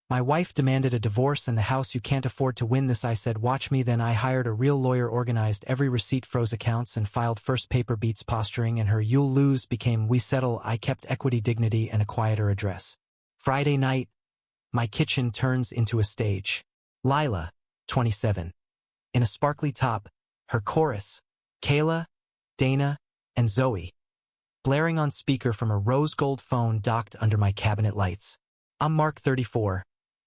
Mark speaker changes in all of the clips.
Speaker 1: My wife demanded a divorce and the house. You can't afford to win this. I said, watch me. Then I hired a real lawyer, organized every receipt, froze accounts, and filed first paper. Beats posturing, and her you'll lose became we settle. I kept equity, dignity, and a quieter address. Friday night, my kitchen turns into a stage. Lila, 27. In a sparkly top, her chorus, Kayla, Dana, and Zoe, blaring on speaker from a rose gold phone docked under my cabinet lights. I'm Mark, 34,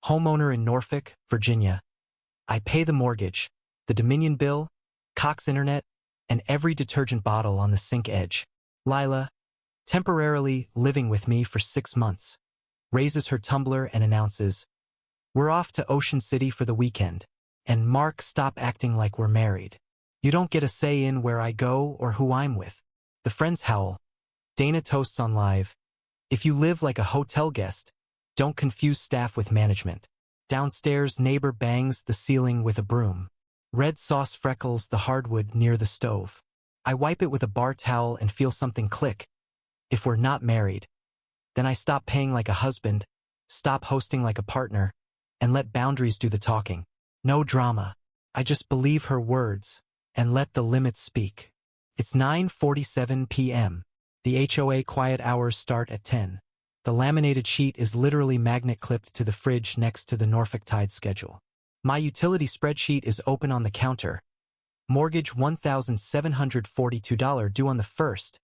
Speaker 1: homeowner in Norfolk, Virginia. I pay the mortgage, the Dominion bill, Cox Internet, and every detergent bottle on the sink edge. Lila, temporarily living with me for 6 months, raises her tumbler and announces, we're off to Ocean City for the weekend. And Mark, stop acting like we're married. You don't get a say in where I go or who I'm with. The friends howl. Dana toasts on live. If you live like a hotel guest, don't confuse staff with management. Downstairs, neighbor bangs the ceiling with a broom. Red sauce freckles the hardwood near the stove. I wipe it with a bar towel and feel something click. If we're not married, then I stop paying like a husband, stop hosting like a partner, and let boundaries do the talking. No drama. I just believe her words and let the limits speak. It's 9:47 p.m. The HOA quiet hours start at 10. The laminated sheet is literally magnet clipped to the fridge next to the Norfolk Tide schedule. My utility spreadsheet is open on the counter. Mortgage $1,742 due on the 1st.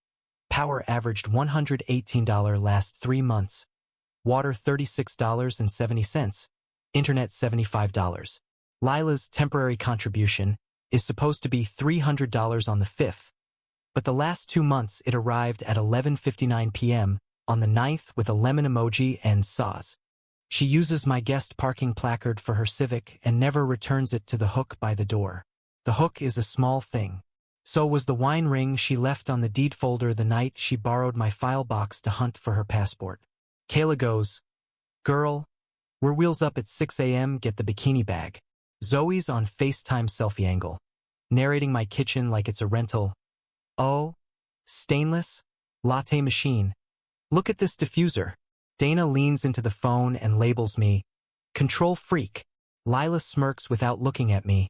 Speaker 1: Power averaged $118 last 3 months. Water $36.70. Internet $75. Lila's temporary contribution is supposed to be $300 on the 5th, but the last 2 months it arrived at 11:59 p.m. on the 9th with a lemon emoji and saws. She uses my guest parking placard for her Civic and never returns it to the hook by the door. The hook is a small thing. So was the wine ring she left on the deed folder the night she borrowed my file box to hunt for her passport. Kayla goes, girl, we're wheels up at 6 a.m. Get the bikini bag. Zoe's on FaceTime selfie angle, narrating my kitchen like it's a rental. Oh, stainless latte machine. Look at this diffuser. Dana leans into the phone and labels me control freak. Lila smirks without looking at me,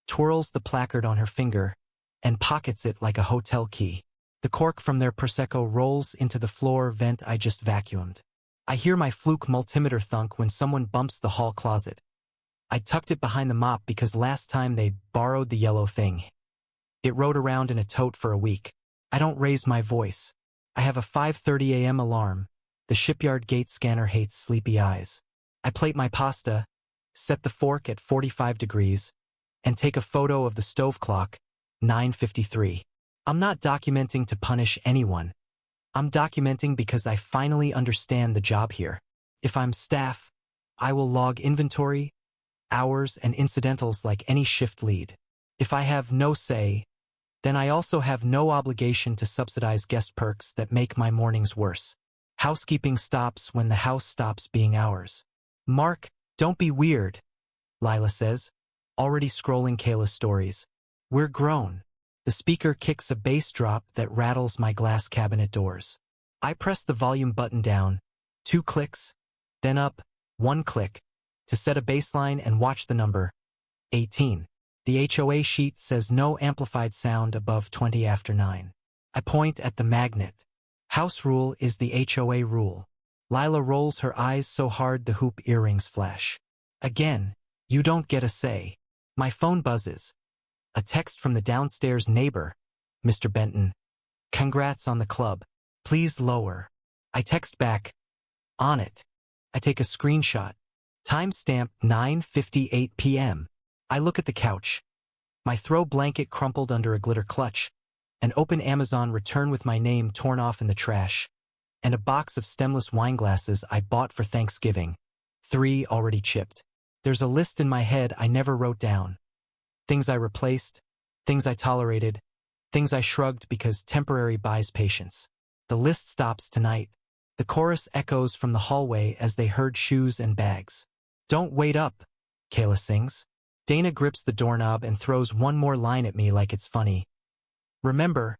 Speaker 1: twirls the placard on her finger, and pockets it like a hotel key. The cork from their Prosecco rolls into the floor vent I just vacuumed. I hear my fluke multimeter thunk when someone bumps the hall closet. I tucked it behind the mop because last time they borrowed the yellow thing. It rode around in a tote for a week. I don't raise my voice. I have a 5:30 a.m. alarm. The shipyard gate scanner hates sleepy eyes. I plate my pasta, set the fork at 45 degrees, and take a photo of the stove clock, 9:53. I'm not documenting to punish anyone. I'm documenting because I finally understand the job here. If I'm staff, I will log inventory, hours, and incidentals like any shift lead. If I have no say, then I also have no obligation to subsidize guest perks that make my mornings worse. Housekeeping stops when the house stops being ours. Mark, don't be weird, Lila says, already scrolling Kayla's stories. We're grown. The speaker kicks a bass drop that rattles my glass cabinet doors. I press the volume button down, 2 clicks, then up, 1 click, to set a baseline and watch the number, 18. The HOA sheet says no amplified sound above 20 after 9. I point at the magnet. House rule is the HOA rule. Lila rolls her eyes so hard the hoop earrings flash. Again, you don't get a say. My phone buzzes. A text from the downstairs neighbor, Mr. Benton. Congrats on the club. Please lower. I text back. On it. I take a screenshot. Timestamp 9:58 p.m. I look at the couch. My throw blanket crumpled under a glitter clutch. An open Amazon return with my name torn off in the trash. And a box of stemless wine glasses I bought for Thanksgiving. 3 already chipped. There's a list in my head I never wrote down. Things I replaced, things I tolerated, things I shrugged because temporary buys patience. The list stops tonight. The chorus echoes from the hallway as they herd shoes and bags. Don't wait up, Kayla sings. Dana grips the doorknob and throws one more line at me like it's funny. Remember,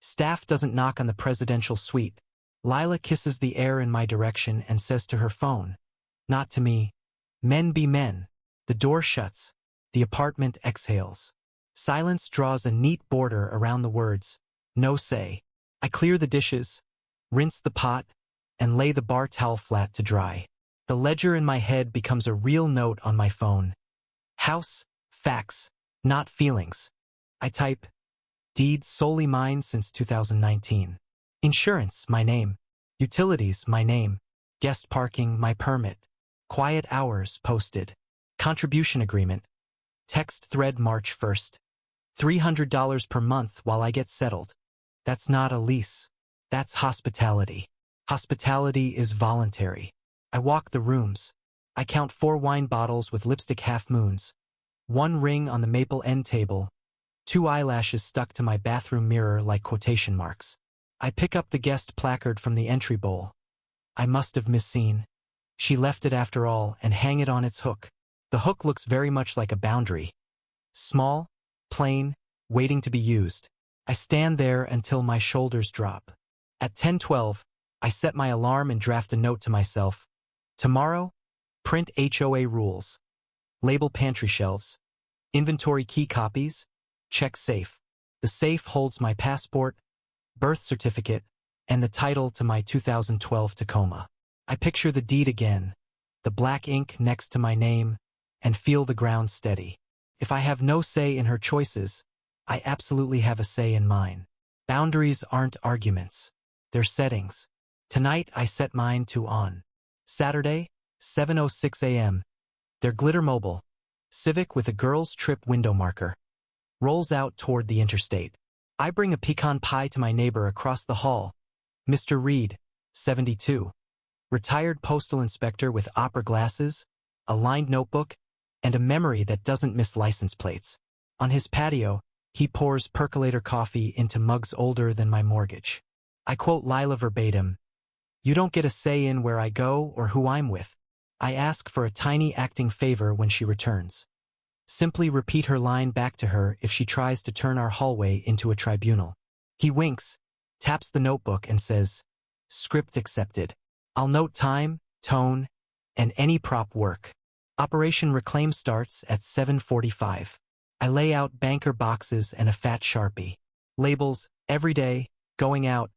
Speaker 1: staff doesn't knock on the presidential suite. Lila kisses the air in my direction and says to her phone, not to me, Men be men. The door shuts. The apartment exhales. Silence draws a neat border around the words. No say. I clear the dishes, rinse the pot, and lay the bar towel flat to dry. The ledger in my head becomes a real note on my phone. House, facts, not feelings. I type, deed solely mine since 2019. Insurance, my name. Utilities, my name. Guest parking, my permit. Quiet hours, posted. Contribution agreement. Text thread March 1st. $300 per month while I get settled. That's not a lease. That's hospitality. Hospitality is voluntary. I walk the rooms. I count 4 wine bottles with lipstick half-moons. 1 ring on the maple end table. 2 eyelashes stuck to my bathroom mirror like quotation marks. I pick up the guest placard from the entry bowl. I must have misseen. She left it after all and hang it on its hook. The hook looks very much like a boundary. Small, plain, waiting to be used. I stand there until my shoulders drop. At 10:12, I set my alarm and draft a note to myself. Tomorrow, print HOA rules. Label pantry shelves. Inventory key copies. Check safe. The safe holds my passport, birth certificate, and the title to my 2012 Tacoma. I picture the deed again, the black ink next to my name, and feel the ground steady. If I have no say in her choices, I absolutely have a say in mine. Boundaries aren't arguments. They're settings. Tonight I set mine to on. Saturday, 7:06 a.m. Their glitter mobile, Civic with a girls' trip window marker, rolls out toward the interstate. I bring a pecan pie to my neighbor across the hall, Mr. Reed, 72. Retired postal inspector with opera glasses, a lined notebook, and a memory that doesn't miss license plates. On his patio, he pours percolator coffee into mugs older than my mortgage. I quote Lila verbatim, "You don't get a say in where I go or who I'm with." I ask for a tiny acting favor when she returns. Simply repeat her line back to her if she tries to turn our hallway into a tribunal. He winks, taps the notebook and says, "Script accepted." I'll note time, tone, and any prop work. Operation Reclaim starts at 7:45. I lay out banker boxes and a fat Sharpie. Labels, everyday, going out,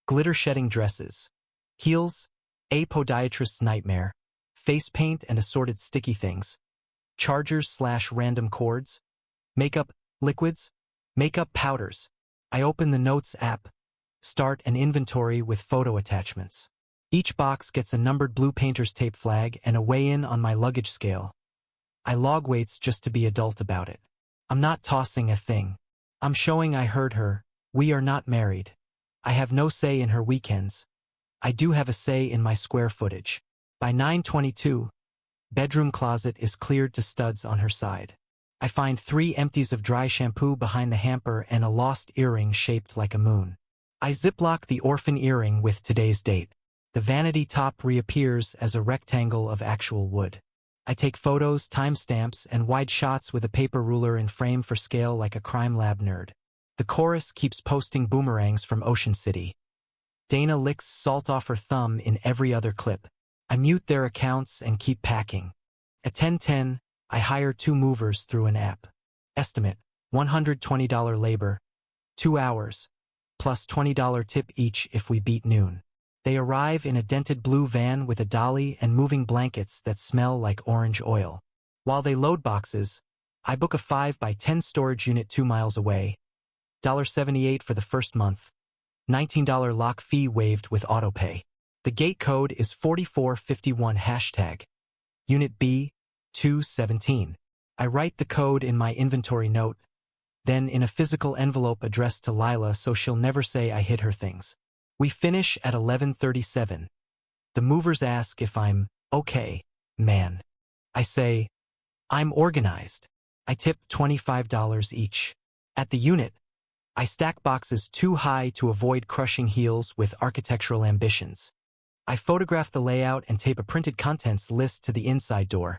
Speaker 1: glitter-shedding dresses. Heels, a podiatrist's nightmare. Face paint and assorted sticky things. Chargers/random cords. Makeup, liquids, makeup powders. I open the Notes app, start an inventory with photo attachments. Each box gets a numbered blue painter's tape flag and a weigh-in on my luggage scale. I log weights just to be adult about it. I'm not tossing a thing. I'm showing I heard her. We are not married. I have no say in her weekends. I do have a say in my square footage. By 9:22, bedroom closet is cleared to studs on her side. I find 3 empties of dry shampoo behind the hamper and a lost earring shaped like a moon. I ziplock the orphan earring with today's date. The vanity top reappears as a rectangle of actual wood. I take photos, timestamps, and wide shots with a paper ruler in frame for scale like a crime lab nerd. The chorus keeps posting boomerangs from Ocean City. Dana licks salt off her thumb in every other clip. I mute their accounts and keep packing. At 10:10, I hire 2 movers through an app. Estimate, $120 labor, 2 hours, plus $20 tip each if we beat noon. They arrive in a dented blue van with a dolly and moving blankets that smell like orange oil. While they load boxes, I book a 5x10 storage unit 2 miles away. $78 for the first month. $19 lock fee waived with autopay. The gate code is 4451 #. Unit B, 217. I write the code in my inventory note, then in a physical envelope addressed to Lila so she'll never say I hid her things. We finish at 11:37. The movers ask if I'm okay, man. I say, I'm organized. I tip $25 each. At the unit, I stack boxes too high to avoid crushing heels with architectural ambitions. I photograph the layout and tape a printed contents list to the inside door.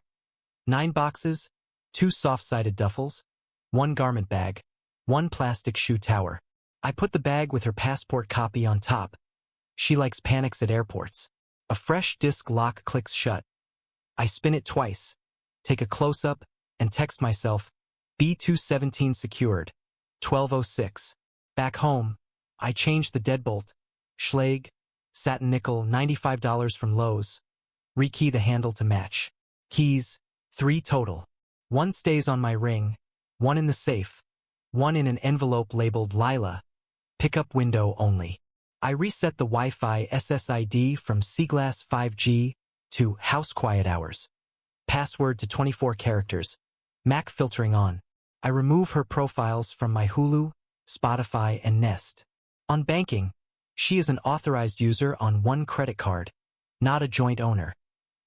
Speaker 1: 9 boxes, 2 soft-sided duffels, 1 garment bag, 1 plastic shoe tower. I put the bag with her passport copy on top. She likes panics at airports. A fresh disc lock clicks shut. I spin it twice. take a close-up, and text myself, B217 secured, 1206. Back home, I changed the deadbolt, Schlage, satin nickel, $95 from Lowe's. Rekey the handle to match. Keys, 3 total. 1 stays on my ring, 1 in the safe, 1 in an envelope labeled Lila. Pickup window only. I reset the Wi-Fi SSID from Seaglass 5G to house quiet hours. Password to 24 characters. Mac filtering on. I remove her profiles from my Hulu, Spotify, and Nest. On banking, she is an authorized user on 1 credit card, not a joint owner.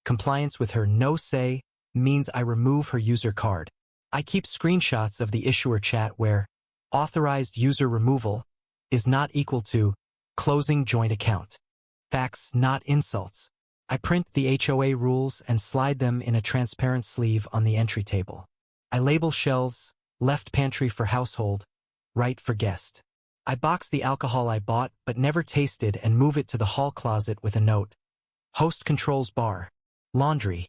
Speaker 1: Compliance with her no-say means I remove her user card. I keep screenshots of the issuer chat where authorized user removal is not equal to closing joint account. Facts, not insults. I print the HOA rules and slide them in a transparent sleeve on the entry table. I label shelves, left pantry for household, right for guest. I box the alcohol I bought but never tasted and move it to the hall closet with a note. Host controls bar. Laundry.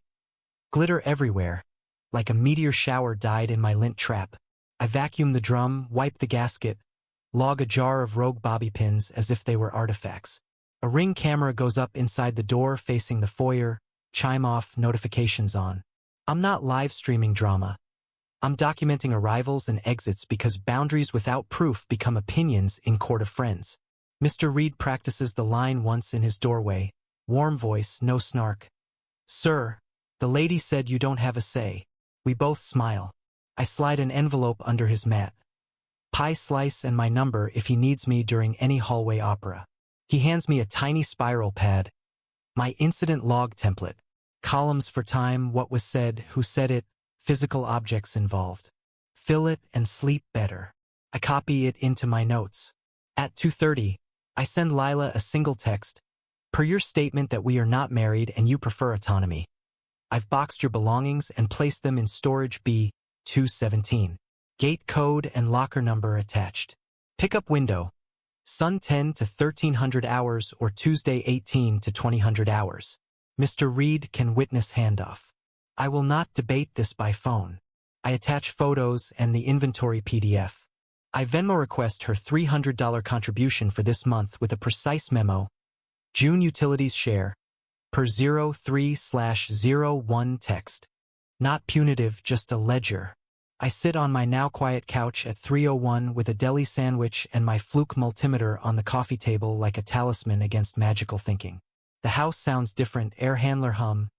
Speaker 1: Glitter everywhere. Like a meteor shower died in my lint trap. I vacuum the drum, wipe the gasket, log a jar of rogue bobby pins as if they were artifacts. A Ring camera goes up inside the door facing the foyer, chime off, notifications on. I'm not live streaming drama. I'm documenting arrivals and exits because boundaries without proof become opinions in court of friends. Mr. Reed practices the line once in his doorway. Warm voice, no snark. Sir, the lady said you don't have a say. We both smile. I slide an envelope under his mat. Pie slice and my number if he needs me during any hallway opera. He hands me a tiny spiral pad. My incident log template. Columns for time, what was said, who said it, physical objects involved. Fill it and sleep better. I copy it into my notes. At 2:30, I send Lila a single text. Per your statement that we are not married and you prefer autonomy. I've boxed your belongings and placed them in storage B217. Gate code and locker number attached. Pickup window. Sun 10 to 1300 hours or Tuesday 18 to 2000 hours. Mr. Reed can witness handoff. I will not debate this by phone. I attach photos and the inventory PDF. I Venmo request her $300 contribution for this month with a precise memo. June utilities share. Per 03/01 text. Not punitive, just a ledger. I sit on my now quiet couch at 3:01 with a deli sandwich and my Fluke multimeter on the coffee table like a talisman against magical thinking. The house sounds different, air handler hum,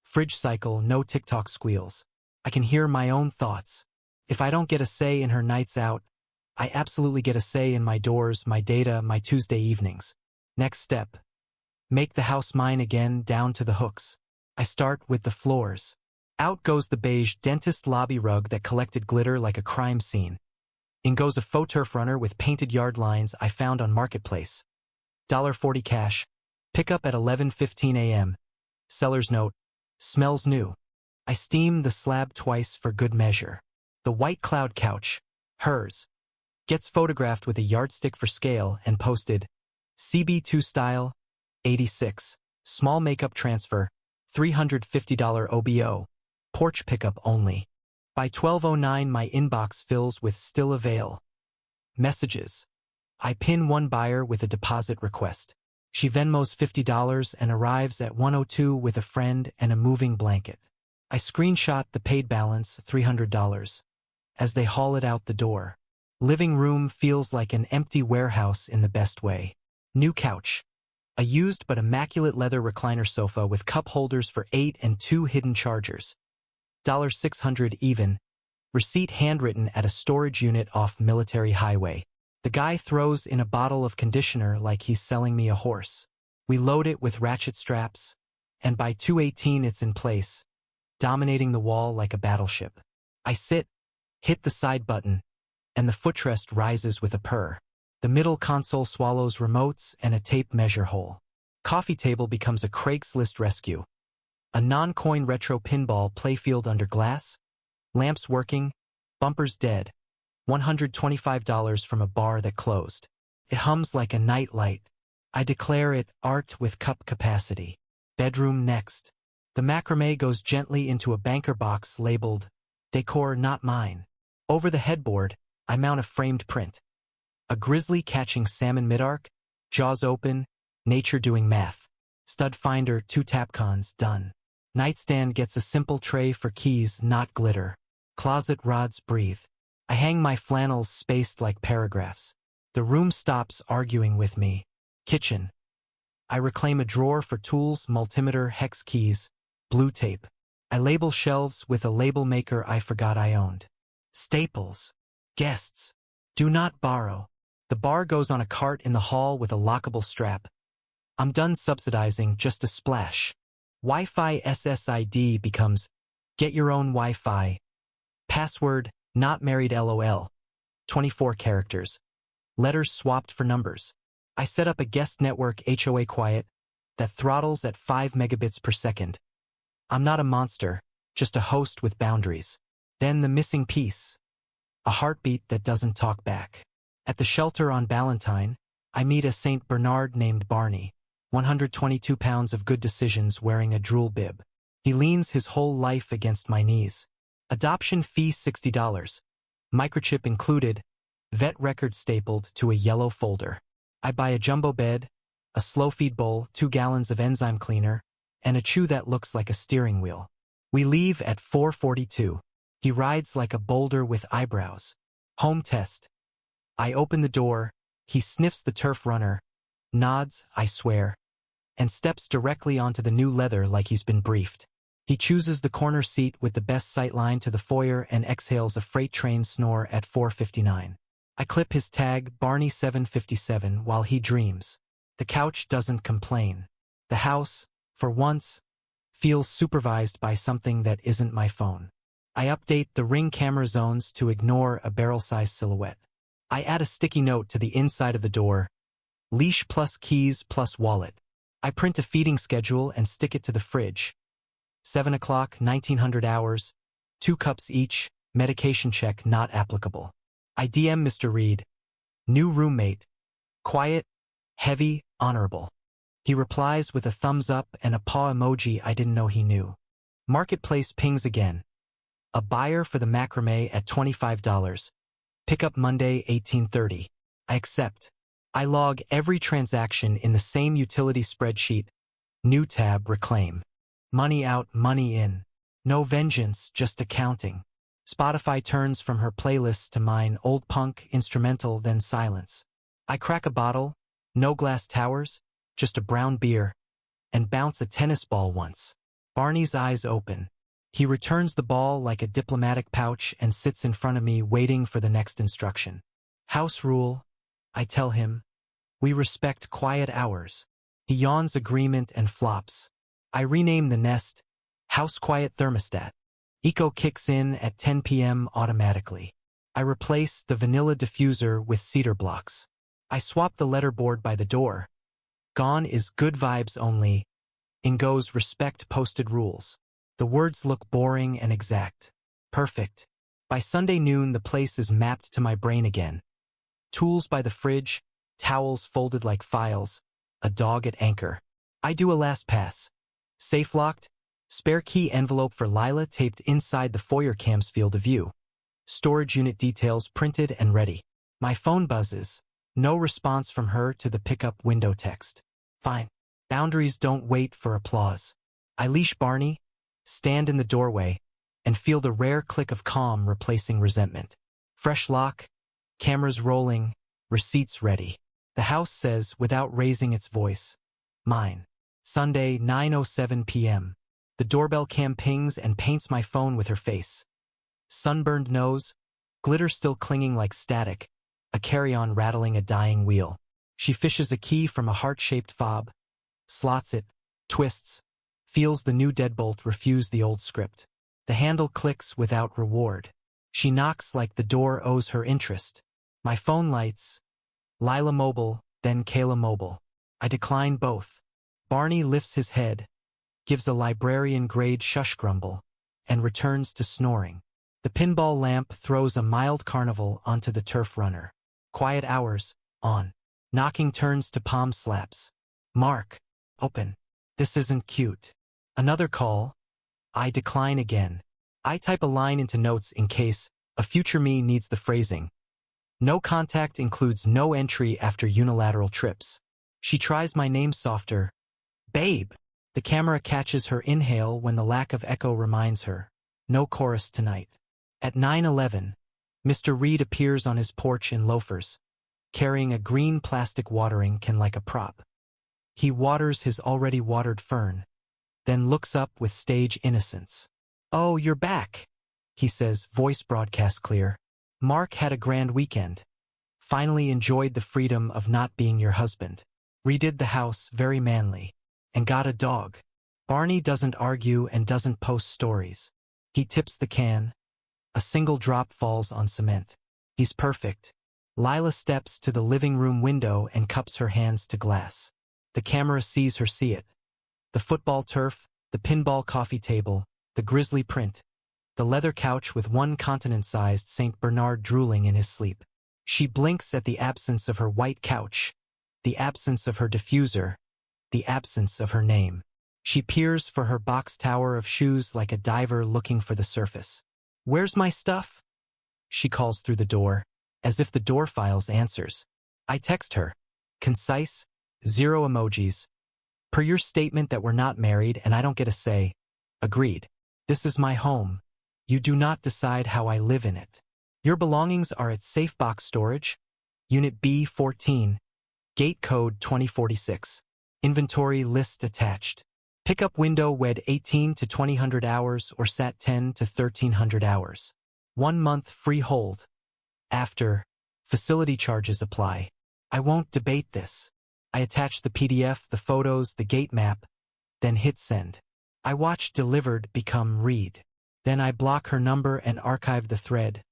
Speaker 1: fridge cycle, no TikTok squeals. I can hear my own thoughts. If I don't get a say in her nights out, I absolutely get a say in my doors, my data, my Tuesday evenings. Next step. Make the house mine again, down to the hooks. I start with the floors. Out goes the beige dentist lobby rug that collected glitter like a crime scene. In goes a faux turf runner with painted yard lines I found on Marketplace. $1.40 cash. Pick up at 11:15 a.m. Seller's note. Smells new. I steam the slab twice for good measure. The white cloud couch, hers, gets photographed with a yardstick for scale and posted. CB2 style, 86. Small makeup transfer, $350 OBO. Porch pickup only. By 12:09 my inbox fills with still avail. Messages. I pin one buyer with a deposit request. She Venmos $50 and arrives at 1:02 with a friend and a moving blanket. I screenshot the paid balance, $300. As they haul it out the door. Living room feels like an empty warehouse in the best way. New couch. A used but immaculate leather recliner sofa with cup holders for 8 and 2 hidden chargers. $600 even. Receipt handwritten at a storage unit off Military Highway. The guy throws in a bottle of conditioner like he's selling me a horse. We load it with ratchet straps, and by 2:18 it's in place, dominating the wall like a battleship. I sit, hit the side button, and the footrest rises with a purr. The middle console swallows remotes and a tape measure hole. Coffee table becomes a Craigslist rescue. A non-coin retro pinball playfield under glass. Lamps working. Bumpers dead. $125 from a bar that closed. It hums like a night light. I declare it art with cup capacity. Bedroom next. The macrame goes gently into a banker box labeled, "Decor not mine." Over the headboard, I mount a framed print. A grizzly catching salmon mid-arc, jaws open, nature doing math. Stud finder, 2 tapcons, done. Nightstand gets a simple tray for keys, not glitter. Closet rods breathe. I hang my flannels spaced like paragraphs. The room stops arguing with me. Kitchen. I reclaim a drawer for tools, multimeter, hex keys, blue tape. I label shelves with a label maker I forgot I owned. Staples. Guests. Do not borrow. The bar goes on a cart in the hall with a lockable strap. I'm done subsidizing, just a splash. Wi-Fi SSID becomes, get your own Wi-Fi. Password, not married LOL. 24 characters. Letters swapped for numbers. I set up a guest network HOA quiet that throttles at 5 megabits per second. I'm not a monster, just a host with boundaries. Then the missing piece. A heartbeat that doesn't talk back. At the shelter on Ballantyne, I meet a St. Bernard named Barney, 122 pounds of good decisions wearing a drool bib. He leans his whole life against my knees. Adoption fee $60. Microchip included, vet record stapled to a yellow folder. I buy a jumbo bed, a slow feed bowl, 2 gallons of enzyme cleaner, and a chew that looks like a steering wheel. We leave at 4:42. He rides like a boulder with eyebrows. Home test. I open the door, he sniffs the turf runner, nods, I swear, and steps directly onto the new leather like he's been briefed. He chooses the corner seat with the best sight line to the foyer and exhales a freight train snore at 4:59. I clip his tag, Barney 757, while he dreams. The couch doesn't complain. The house, for once, feels supervised by something that isn't my phone. I update the Ring camera zones to ignore a barrel-sized silhouette. I add a sticky note to the inside of the door, leash plus keys plus wallet. I print a feeding schedule and stick it to the fridge. 7 o'clock, 1900 hours, 2 cups each, medication check not applicable. I DM Mr. Reed. New roommate. Quiet, heavy, honorable. He replies with a thumbs up and a paw emoji I didn't know he knew. Marketplace pings again. A buyer for the macrame at $25. Pickup Monday, 18:30. I accept. I log every transaction in the same utility spreadsheet. New tab, reclaim. Money out, money in. No vengeance, just accounting. Spotify turns from her playlists to mine, old punk, instrumental, then silence. I crack a bottle, no glass towers, just a brown beer, and bounce a tennis ball once. Barney's eyes open. He returns the ball like a diplomatic pouch and sits in front of me waiting for the next instruction. House rule, I tell him. We respect quiet hours. He yawns agreement and flops. I rename the nest, House Quiet Thermostat. Eco kicks in at 10 p.m. automatically. I replace the vanilla diffuser with cedar blocks. I swap the letterboard by the door. Gone is good vibes only. In goes respect posted rules. The words look boring and exact. Perfect. By Sunday noon, the place is mapped to my brain again. Tools by the fridge, towels folded like files, a dog at anchor. I do a last pass. Safe locked, spare key envelope for Lila taped inside the foyer cam's field of view. Storage unit details printed and ready. My phone buzzes. No response from her to the pickup window text. Fine. Boundaries don't wait for applause. I leash Barney, stand in the doorway, and feel the rare click of calm replacing resentment. Fresh lock, cameras rolling, receipts ready. The house says without raising its voice, mine. Sunday, 9:07 p.m. The doorbell cam pings and paints my phone with her face. Sunburned nose, glitter still clinging like static, a carry-on rattling a dying wheel. She fishes a key from a heart-shaped fob, slots it, twists, feels the new deadbolt refuse the old script. The handle clicks without reward. She knocks like the door owes her interest. My phone lights. Lila Mobile, then Kayla Mobile. I decline both. Barney lifts his head, gives a librarian-grade shush grumble, and returns to snoring. The pinball lamp throws a mild carnival onto the turf runner. Quiet hours, on. Knocking turns to palm slaps. Mark, open. This isn't cute. Another call. I decline again. I type a line into notes in case a future me needs the phrasing. No contact includes no entry after unilateral trips. She tries my name softer. Babe. The camera catches her inhale when the lack of echo reminds her. No chorus tonight. At 9:11, Mr. Reed appears on his porch in loafers, carrying a green plastic watering can like a prop. He waters his already watered fern, then looks up with stage innocence. "Oh, you're back," he says, voice broadcast clear. "Mark had a grand weekend. Finally enjoyed the freedom of not being your husband. Redid the house, very manly. And got a dog." Barney doesn't argue and doesn't post stories. He tips the can. A single drop falls on cement. He's perfect. Lila steps to the living room window and cups her hands to glass. The camera sees her see it. The football turf, the pinball coffee table, the grizzly print, the leather couch with one continent-sized St. Bernard drooling in his sleep. She blinks at the absence of her white couch, the absence of her diffuser, the absence of her name. She peers for her box tower of shoes like a diver looking for the surface. "Where's my stuff?" She calls through the door, as if the door files answers. I text her. Concise, 0 emojis. "Per your statement that we're not married and I don't get a say. Agreed. This is my home. You do not decide how I live in it. Your belongings are at Safe Box Storage, Unit B14, Gate Code 2046. Inventory list attached. Pickup window WED 18 to 2000 hours or SAT 10 to 1300 hours. 1 month free hold. After, facility charges apply. I won't debate this." I attach the PDF, the photos, the gate map, then hit send. I watch delivered become read. Then I block her number and archive the thread.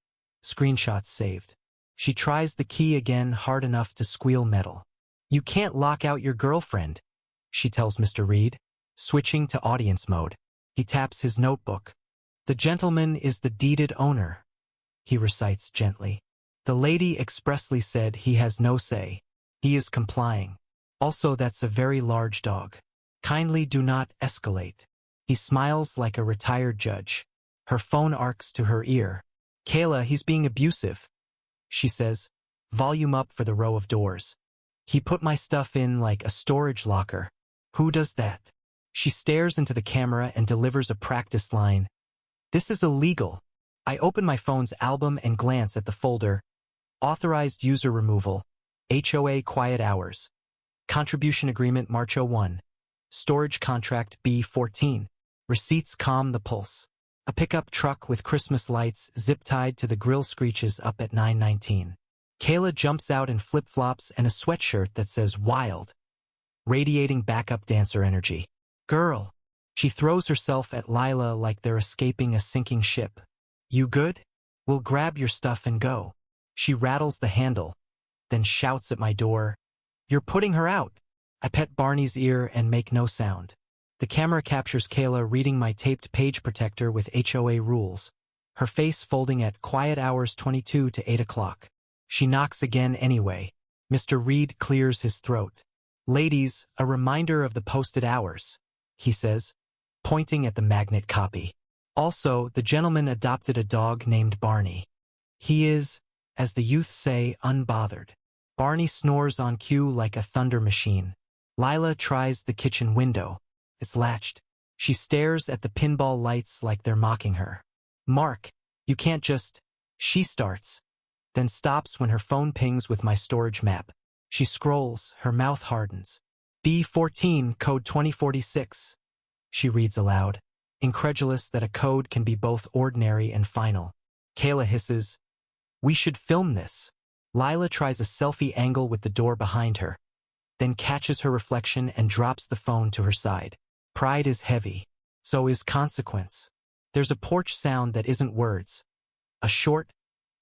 Speaker 1: Screenshots saved. She tries the key again hard enough to squeal metal. "You can't lock out your girlfriend," she tells Mr. Reed, switching to audience mode. He taps his notebook. "The gentleman is the deeded owner," he recites gently. "The lady expressly said he has no say. He is complying. Also, that's a very large dog. Kindly do not escalate." He smiles like a retired judge. Her phone arcs to her ear. "Kayla, he's being abusive," she says. Volume up for the row of doors. "He put my stuff in like a storage locker." "Who does that?" She stares into the camera and delivers a practice line. "This is illegal." I open my phone's album and glance at the folder. Authorized user removal. HOA quiet hours. Contribution agreement March 01. Storage contract B14. Receipts calm the pulse. A pickup truck with Christmas lights zip-tied to the grill screeches up at 9:19. Kayla jumps out in flip-flops and a sweatshirt that says wild, radiating backup dancer energy. "Girl." She throws herself at Lila like they're escaping a sinking ship. "You good? We'll grab your stuff and go." She rattles the handle, then shouts at my door, "You're putting her out." I pet Barney's ear and make no sound. The camera captures Kayla reading my taped page protector with HOA rules, her face folding at quiet hours 22 to 8 o'clock. She knocks again anyway. Mr. Reed clears his throat. "Ladies, a reminder of the posted hours," he says, pointing at the magnet copy. "Also, the gentleman adopted a dog named Barney. He is, as the youth say, unbothered." Barney snores on cue like a thunder machine. Lila tries the kitchen window. It's latched. She stares at the pinball lights like they're mocking her. "Mark, you can't just..." She starts, then stops when her phone pings with my storage map. She scrolls, her mouth hardens. "B14, code 2046. She reads aloud, incredulous that a code can be both ordinary and final. Kayla hisses, "We should film this." Lila tries a selfie angle with the door behind her, then catches her reflection and drops the phone to her side. Pride is heavy. So is consequence. There's a porch sound that isn't words. A short,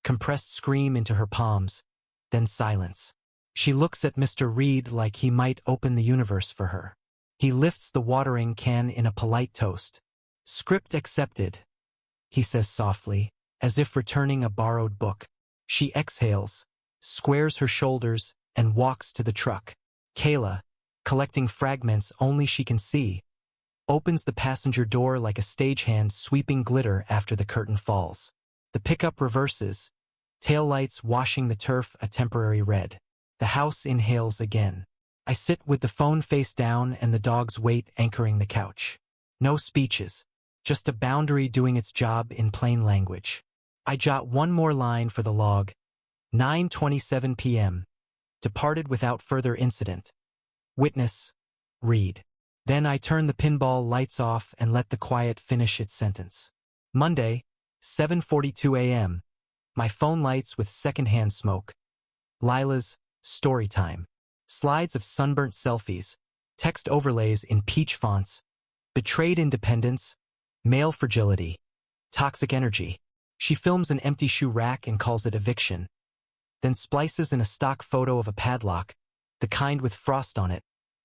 Speaker 1: compressed scream into her palms, then silence. She looks at Mr. Reed like he might open the universe for her. He lifts the watering can in a polite toast. "Script accepted," he says softly, as if returning a borrowed book. She exhales, squares her shoulders, and walks to the truck. Kayla, collecting fragments only she can see, opens the passenger door like a stagehand sweeping glitter after the curtain falls. The pickup reverses, taillights washing the turf a temporary red. The house inhales again. I sit with the phone face down and the dog's weight anchoring the couch. No speeches, just a boundary doing its job in plain language. I jot one more line for the log. 9:27 p.m. Departed without further incident. Witness, read. Then I turn the pinball lights off and let the quiet finish its sentence. Monday, 7:42 a.m. My phone lights with secondhand smoke. Lila's story time. Slides of sunburnt selfies, text overlays in peach fonts, betrayed independence, male fragility, toxic energy. She films an empty shoe rack and calls it eviction, then splices in a stock photo of a padlock, the kind with frost on it,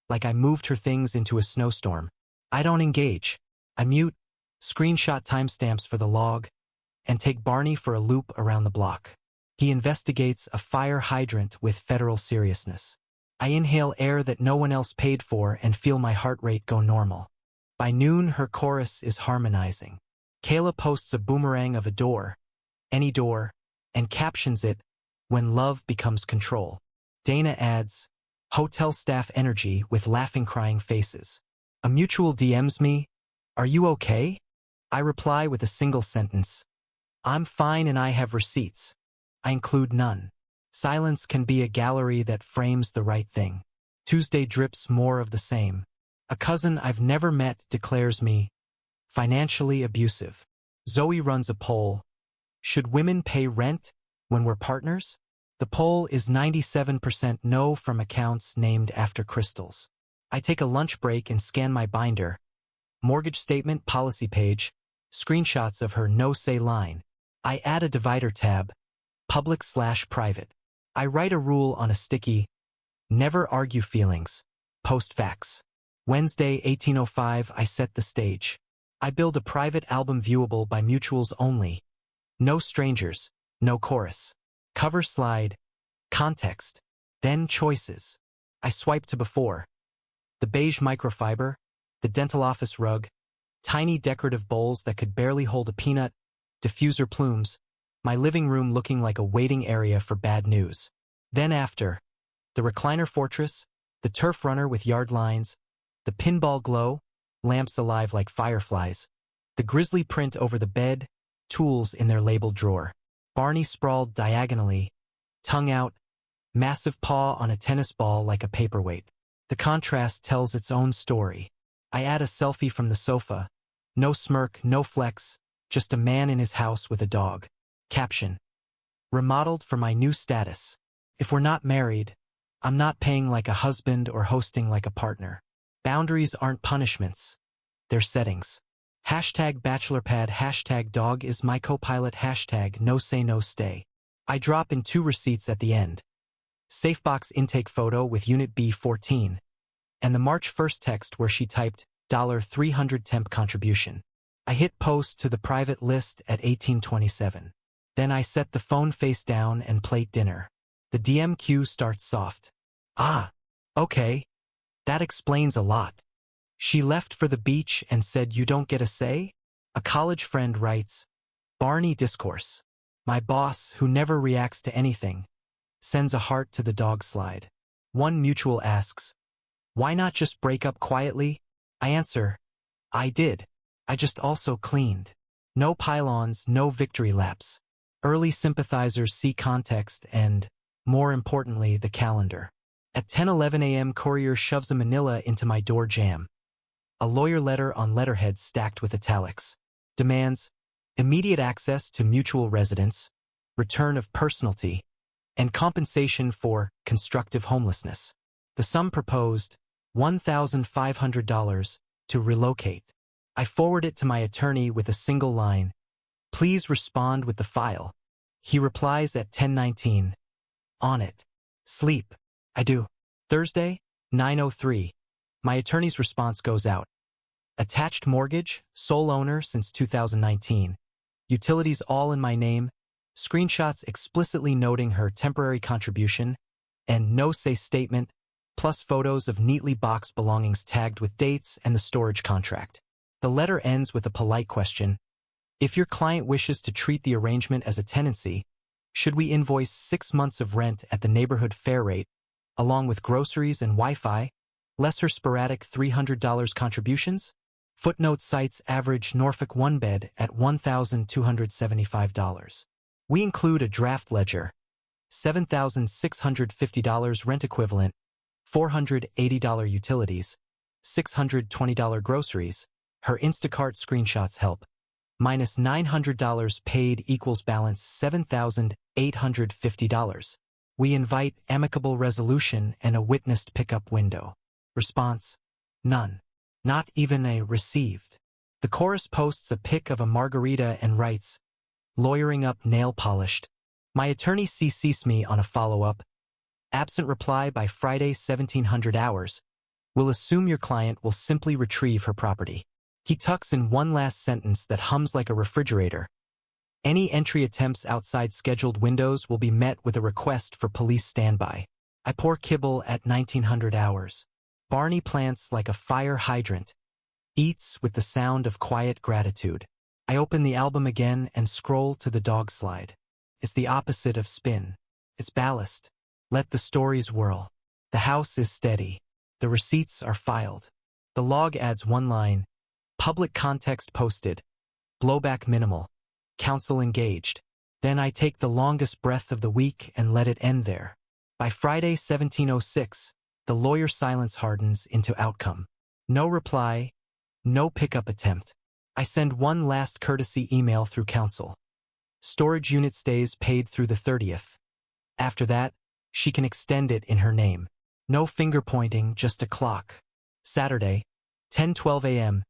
Speaker 1: like I moved her things into a snowstorm. I don't engage. I mute, screenshot timestamps for the log, and take Barney for a loop around the block. He investigates a fire hydrant with federal seriousness. I inhale air that no one else paid for and feel my heart rate go normal. By noon, her chorus is harmonizing. Kayla posts a boomerang of a door, any door, and captions it, "When love becomes control." Dana adds, "Hotel staff energy with laughing crying faces." A mutual DMs me, "Are you okay?" I reply with a single sentence, "I'm fine and I have receipts." I include none. Silence can be a gallery that frames the right thing. Tuesday drips more of the same. A cousin I've never met declares me financially abusive. Zoe runs a poll. Should women pay rent when we're partners? The poll is 97% no from accounts named after crystals. I take a lunch break and scan my binder. Mortgage statement policy page, screenshots of her no-say line. I add a divider tab, public/private. I write a rule on a sticky, never argue feelings, post facts. Wednesday, 18:05, I set the stage. I build a private album viewable by mutuals only. No strangers, no chorus. Cover slide, context, then choices. I swipe to before. The beige microfiber, the dental office rug, tiny decorative bowls that could barely hold a peanut, diffuser plumes, my living room looking like a waiting area for bad news. Then after, the recliner fortress, the turf runner with yard lines, the pinball glow, lamps alive like fireflies, the grisly print over the bed, tools in their labeled drawer. Barney sprawled diagonally, tongue out, massive paw on a tennis ball like a paperweight. The contrast tells its own story. I add a selfie from the sofa. No smirk, no flex, just a man in his house with a dog. Caption: remodeled for my new status. If we're not married, I'm not paying like a husband or hosting like a partner. Boundaries aren't punishments. They're settings. Hashtag bachelorpad, hashtag dog is my co-pilot, hashtag no say no stay. I drop in 2 receipts at the end. Safebox intake photo with Unit B14, and the March 1st text where she typed $300 temp contribution. I hit post to the private list at 18:27. Then I set the phone face down and plate dinner. The DM queue starts soft. Ah, okay. That explains a lot. She left for the beach and said you don't get a say? A college friend writes, Barney discourse. My boss, who never reacts to anything, sends a heart to the dog slide. One mutual asks, why not just break up quietly? I answer, I did. I just also cleaned. No pylons, no victory laps. Early sympathizers see context and, more importantly, the calendar. At 10:11 a.m. courier shoves a manila into my door jamb. A lawyer letter on letterhead stacked with italics. Demands immediate access to mutual residence, return of personality, and compensation for constructive homelessness. The sum proposed, $1,500 to relocate. I forward it to my attorney with a single line. Please respond with the file. He replies at 10:19. On it. Sleep. I do. Thursday, 9:03. My attorney's response goes out. Attached mortgage, sole owner since 2019. Utilities all in my name. Screenshots explicitly noting her temporary contribution and no-say statement, plus photos of neatly boxed belongings tagged with dates and the storage contract. The letter ends with a polite question. If your client wishes to treat the arrangement as a tenancy, should we invoice 6 months of rent at the neighborhood fair rate, along with groceries and Wi-Fi, less her sporadic $300 contributions? Footnote cites average Norfolk one-bed at $1,275. We include a draft ledger, $7,650 rent equivalent, $480 utilities, $620 groceries. Her Instacart screenshots help. Minus $900 paid equals balance $7,850. We invite amicable resolution and a witnessed pickup window. Response: none. Not even a received. The chorus posts a pic of a margarita and writes, lawyering up nail polished. My attorney CCs me on a follow-up. Absent reply by Friday 1700 hours. Will assume your client will simply retrieve her property. He tucks in one last sentence that hums like a refrigerator. Any entry attempts outside scheduled windows will be met with a request for police standby. I pour kibble at 1900 hours. Barney plants like a fire hydrant. Eats with the sound of quiet gratitude. I open the album again and scroll to the dog slide. It's the opposite of spin. It's ballast. Let the stories whirl. The house is steady. The receipts are filed. The log adds one line. Public context posted. Blowback minimal. Counsel engaged. Then I take the longest breath of the week and let it end there. By Friday 1706, the lawyer silence hardens into outcome. No reply. No pickup attempt. I send one last courtesy email through counsel. Storage unit stays paid through the 30th. After that, she can extend it in her name. No finger pointing, just a clock. Saturday, 10:12 a.m.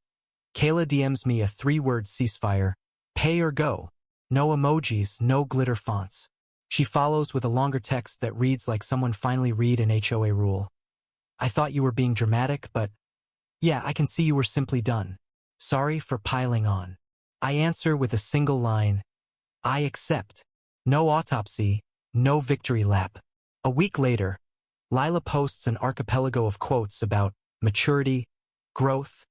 Speaker 1: Kayla DMs me a 3-word ceasefire. Pay or go. No emojis, no glitter fonts. She follows with a longer text that reads like someone finally read an HOA rule. I thought you were being dramatic, but yeah, I can see you were simply done. Sorry for piling on. I answer with a single line. I accept. No autopsy, no victory lap. A week later, Lila posts an archipelago of quotes about maturity, growth,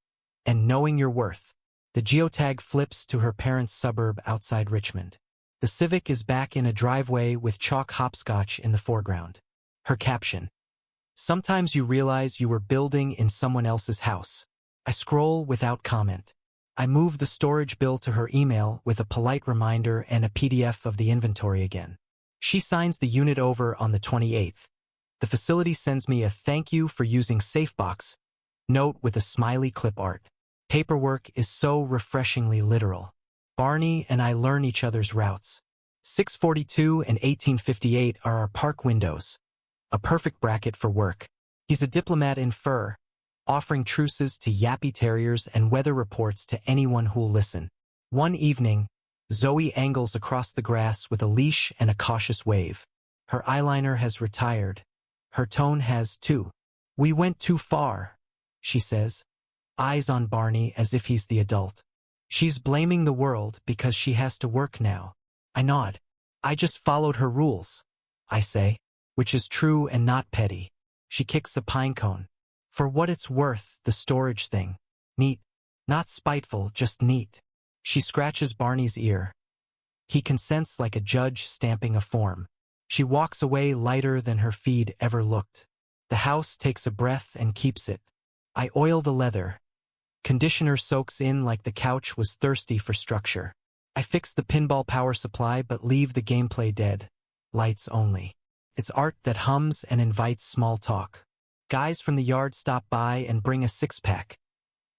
Speaker 1: and knowing your worth. The geotag flips to her parents' suburb outside Richmond. The Civic is back in a driveway with chalk hopscotch in the foreground. Her caption: sometimes you realize you were building in someone else's house. I scroll without comment. I move the storage bill to her email with a polite reminder and a PDF of the inventory again. She signs the unit over on the 28th. The facility sends me a thank you for using SafeBox note with a smiley clip art. Paperwork is so refreshingly literal. Barney and I learn each other's routes. 642 and 1858 are our park windows. A perfect bracket for work. He's a diplomat in fur, offering truces to yappy terriers and weather reports to anyone who'll listen. One evening, Zoe angles across the grass with a leash and a cautious wave. Her eyeliner has retired. Her tone has too. We went too far, she says, eyes on Barney as if he's the adult. She's blaming the world because she has to work now. I nod. I just followed her rules, I say, which is true and not petty. She kicks a pine cone. For what it's worth, the storage thing. Neat. Not spiteful, just neat. She scratches Barney's ear. He consents like a judge stamping a form. She walks away lighter than her feed ever looked. The house takes a breath and keeps it. I oil the leather. Conditioner soaks in like the couch was thirsty for structure. I fix the pinball power supply but leave the gameplay dead. Lights only. It's art that hums and invites small talk. Guys from the yard stop by and bring a 6-pack.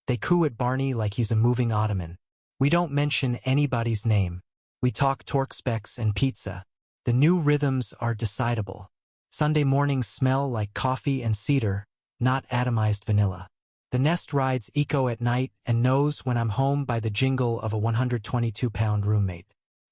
Speaker 1: They coo at Barney like he's a moving ottoman. We don't mention anybody's name. We talk torque specs and pizza. The new rhythms are decidable. Sunday mornings smell like coffee and cedar, not atomized vanilla. The nest rides eco at night and knows when I'm home by the jingle of a 122-pound roommate.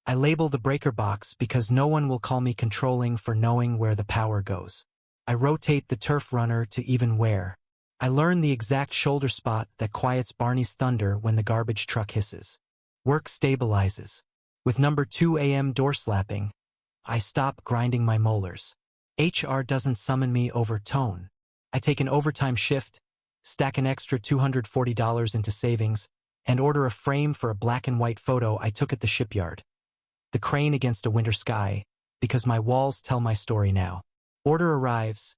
Speaker 1: I label the breaker box because no one will call me controlling for knowing where the power goes. I rotate the turf runner to even wear. I learn the exact shoulder spot that quiets Barney's thunder when the garbage truck hisses. Work stabilizes. With number 2 a.m. door slapping, I stop grinding my molars. HR doesn't summon me over tone. I take an overtime shift, stack an extra $240 into savings, and order a frame for a black and white photo I took at the shipyard. The crane against a winter sky, because my walls tell my story now. Order arrives,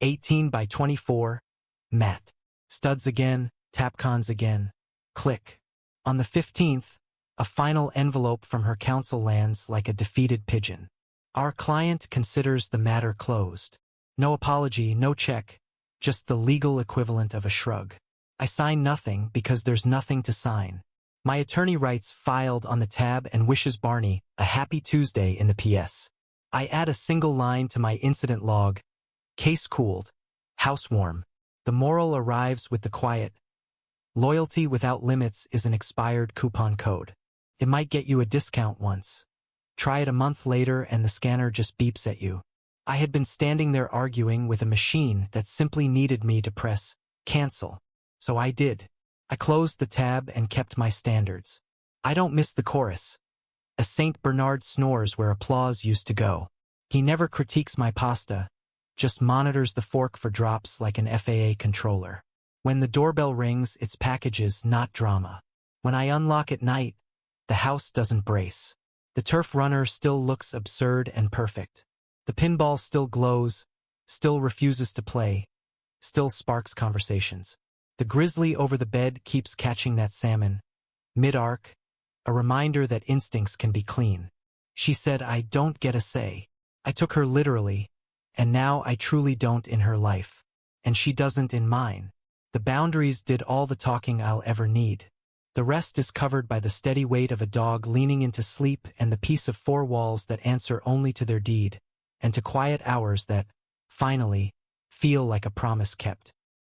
Speaker 1: 18 by 24, matte. Studs again, Tapcons again. Click. On the 15th, a final envelope from her counsel lands like a defeated pigeon. Our client considers the matter closed. No apology, no check, just the legal equivalent of a shrug. I sign nothing because there's nothing to sign. My attorney writes filed on the tab and wishes Barney a happy Tuesday in the PS. I add a single line to my incident log. Case cooled. House warm. The moral arrives with the quiet. Loyalty without limits is an expired coupon code. It might get you a discount once. Try it a month later and the scanner just beeps at you. I had been standing there arguing with a machine that simply needed me to press cancel. So I did. I closed the tab and kept my standards. I don't miss the chorus. A Saint Bernard snores where applause used to go. He never critiques my pasta, just monitors the fork for drops like an FAA controller. When the doorbell rings, it's packages, not drama. When I unlock at night, the house doesn't brace. The turf runner still looks absurd and perfect. The pinball still glows, still refuses to play, still sparks conversations. The grizzly over the bed keeps catching that salmon. Mid-arc, a reminder that instincts can be clean. She said I don't get a say. I took her literally, and now I truly don't in her life. And she doesn't in mine. The boundaries did all the talking I'll ever need. The rest is covered by the steady weight of a dog leaning into sleep and the peace of four walls that answer only to their deed, and to quiet hours that, finally, feel like a promise kept.